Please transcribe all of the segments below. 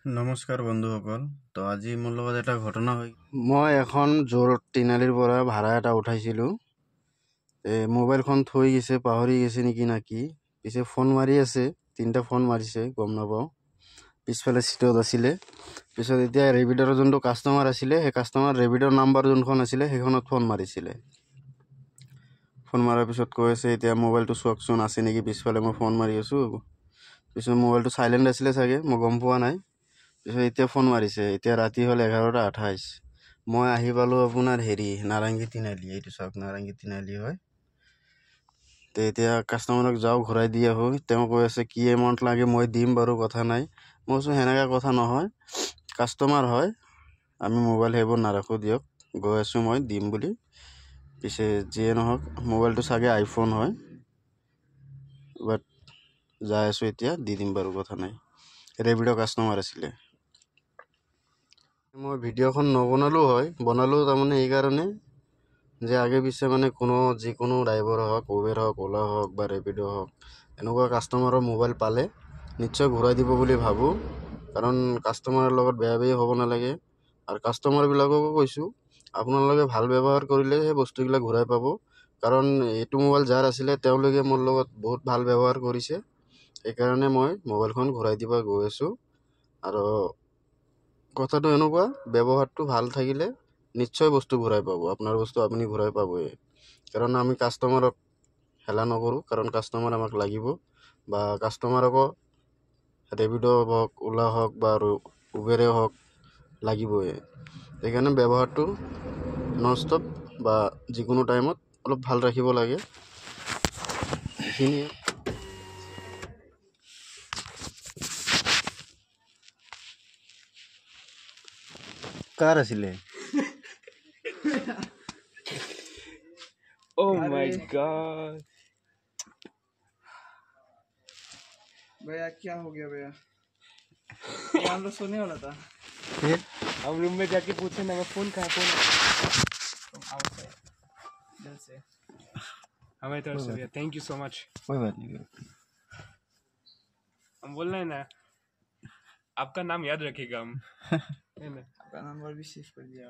নমস্কাৰ বন্ধুসকল। তো আজি মোৰ লগত এটা ঘটনা হৈ মই এখন জোৰত তিনিআলিৰ পৰা ভাড়া এটা উঠাইছিলোঁ। মোবাইলখন থৈ গৈছে, পাহৰি গৈছে নেকি না কি। পিছে ফোন মাৰি আছে, 3টা ফোন মাৰিছে, গম নাপাওঁ। পিছফালে চিটত আছিলে। পিছত এতিয়া ৰেপিডৰ যোনটো কাষ্টমাৰ আছিলে, সেই কাষ্টমাৰ ৰেপিডৰ নাম্বাৰ যোনখন আছিলে সেইখনত ফোন মাৰিছিলে। ফোন মৰাৰ পিছত কৈ আছে এতিয়া মোবাইলটো চাওকচোন আছে নেকি পিছফালে। মই ফোন মাৰি আছোঁ। পিছত মোবাইলটো চাইলেণ্ট আছিলে চাগে, মই গম পোৱা নাই। পিছত এতিয়া ফোন মাৰিছে, এতিয়া ৰাতি হ'ল 11:28। মই আহি পালোঁ আপোনাৰ নাৰেংগী তিনিআলি। এইটো চাওক, নাৰেংগী তিনিআলি হয়। তো এতিয়া কাষ্টমাৰক যাওঁ ঘূৰাই দি আহোঁ। তেওঁ কৈ আছে কি এমাউণ্ট লাগে মই দিম বাৰু, কথা নাই। মই কৈছোঁ সেনেকুৱা কথা নহয়, কাষ্টমাৰ হয়, আমি মোবাইল সেইবোৰ নাৰাখোঁ, দিয়ক, গৈ আছোঁ মই দিম বুলি। পিছে যিয়ে নহওক মোবাইলটো চাগে আইফোন হয়, বাট যাই আছোঁ এতিয়া, দি দিম বাৰু, কথা নাই। ৰেপিড' কাষ্টমাৰ আছিলে। মই ভিডিঅ'খন নবনালোঁ হয়, বনালোঁ তাৰমানে এইকাৰণে যে আগে পিছে মানে যিকোনো ড্ৰাইভাৰ হওক, উবেৰ হওক, অ'লা হওক বা ৰেপিড' হওক, এনেকুৱা কাষ্টমাৰৰ মোবাইল পালে নিশ্চয় ঘূৰাই দিব বুলি ভাবোঁ। কাৰণ কাষ্টমাৰৰ লগত বেয়া হ'ব নালাগে। আৰু কাষ্টমাৰবিলাককো কৈছোঁ, আপোনালোকে ভাল ব্যৱহাৰ কৰিলে সেই বস্তুবিলাক ঘূৰাই পাব। কাৰণ এইটো মোবাইল যাৰ আছিলে তেওঁলোকে মোৰ লগত বহুত ভাল ব্যৱহাৰ কৰিছে। সেইকাৰণে মই মোবাইলখন ঘূৰাই দিব গৈ আছোঁ। আৰু কথাটো এনেকুৱা, ব্যৱহাৰটো ভাল থাকিলে নিশ্চয় বস্তু ঘূৰাই পাব। আপোনাৰ বস্তু আপুনি ঘূৰাই পাবই। কাৰণ আমি কাষ্টমাৰক হেলা নকৰোঁ, কাৰণ কাষ্টমাৰ আমাক লাগিব। বা কাষ্টমাৰকো ৰেপিড' হওক, অ'লা হওক বা উবেৰে হওক লাগিবই। সেইকাৰণে ব্যৱহাৰটো নন ষ্টপ বা যিকোনো টাইমত অলপ ভাল ৰাখিব লাগে। এইখিনিয়ে। কাৰ আছিলে? Oh my god. भैया क्या हो गया भैया? ये हम लोग सोने वाला था। फिर हम रूम में जाके पूछे ना, फोन कहाँ, फोन दिल से हमारी तरफ से भैया, थैंक यू सो मच। कोई बात नहीं। हम बोल रहे हैं ना, आपका नाम याद रखेगा हम। है ना? आपका नंबर भी सेव कर दिया।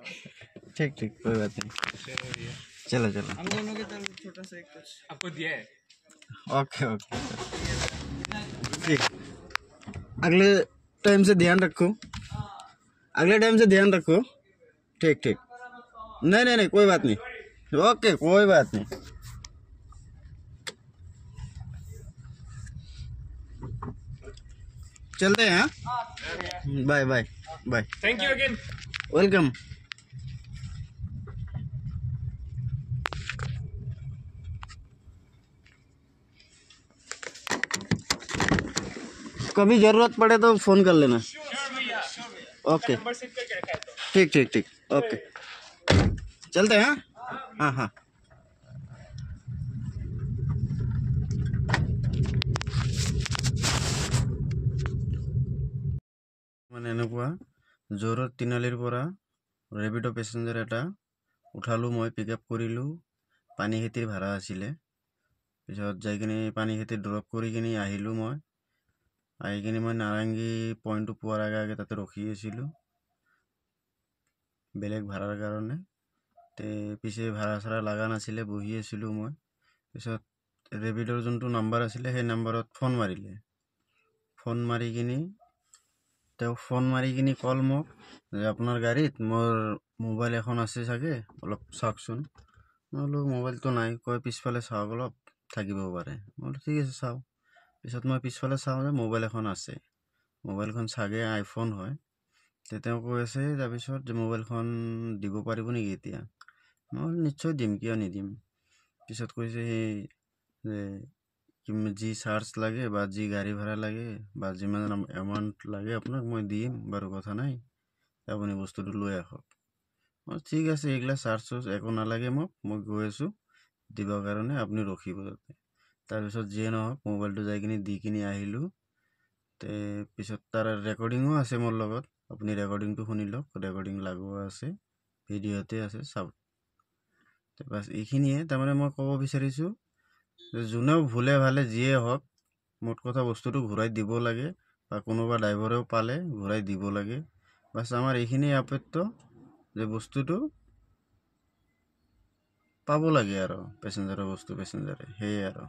ठीक ठीक, कोई बात नहीं। चलो भैया, चलो चलो, हम दोनों की तरफ छोटा सा एक कुछ आपको दिया है। ओके ओके, ठीक। अगले टाइम से ध्यान रखो, अगले टाइम से ध्यान रखो। ठीक ठीक, नहीं नहीं नहीं, कोई बात नहीं। ओके, कोई बात नहीं। चलते हैं, हाँ? Bye bye bye, thank you again. Welcome. कभी जरूरत पड़े तो फोन कर लेना। ओके, नंबर सेव करके रखा है तो। ठीक ठीक ठीक, ओके, चलते हैं, हाँ हाँ। মানে এনেকুৱা জোৰত তিনিআলিৰ পৰা ৰেপিড' পেচেঞ্জাৰ এটা উঠালোঁ, মই পিক আপ কৰিলোঁ। পানীখেতিৰ ভাড়া আছিলে। পিছত যাই কিনি পানীখেতি ড্ৰপ কৰি কিনি আহিলোঁ। মই আহি কিনি মই নাৰেংগী পইণ্টটো পোৱাৰ আগে আগে তাতে ৰখি আছিলোঁ বেলেগ ভাড়াৰ কাৰণে। পিছে ভাড়া চাড়া লগা নাছিলে, বহি আছিলোঁ মই। পিছত ৰেপিডৰ যোনটো নাম্বাৰ আছিলে সেই নাম্বাৰত ফোন মাৰিলে। ফোন মাৰি কিনি কল মোক যে আপোনাৰ গাড়ীত মোৰ মোবাইল এখন আছে চাগে, অলপ চাওকচোন। মই বোলো মোবাইলটো নাই। কয় পিছফালে চাওক, অলপ থাকিব পাৰে। মই বোলো ঠিক আছে, চাওঁ। পিছত মই পিছফালে চাওঁ যে মোবাইল এখন আছে। মোবাইলখন চাগে আইফোন হয়। তেওঁ কৈ আছে তাৰপিছত যে মোবাইলখন দিব পাৰিব নেকি এতিয়া? মই নিশ্চয় দিম, কিয় নিদিম। পিছত কৈছে সেই যে যি চাৰ্জ লাগে বা যি গাড়ী ভাড়া লাগে বা যিমান এমাউণ্ট লাগে আপোনাক মই দিম বাৰু, কথা নাই, আপুনি বস্তুটো লৈ আহক। মই ঠিক আছে, এইগিলা চাৰ্জ একো নালাগে, মই গৈ আছোঁ দিবৰ কাৰণে, আপুনি ৰখিব তাতে। তাৰপিছত যিয়ে নহওক মোবাইলটো যাই কিনি দি কিনি আহিলোঁ। পিছত তাৰ ৰেকৰ্ডিঙো আছে মোৰ লগত, আপুনি ৰেকৰ্ডিংটো শুনি লওক। ৰেকৰ্ডিং লগোৱা আছে, ভিডিঅ'তে আছে, চাওক। বাছ এইখিনিয়ে। তাৰমানে মই ক'ব বিচাৰিছোঁ যোনেও ভুলে ভালে যিয়ে হওক, মোট কথা বস্তুটো ঘূৰাই দিব লাগে। বা কোনোবা ড্ৰাইভাৰেও পালে ঘূৰাই দিব লাগে। বাছ আমাৰ এইখিনি আপত্য যে বস্তুটো পাব লাগে আৰু পেচেঞ্জাৰৰ বস্তু পেচেঞ্জাৰে, সেয়ে আৰু।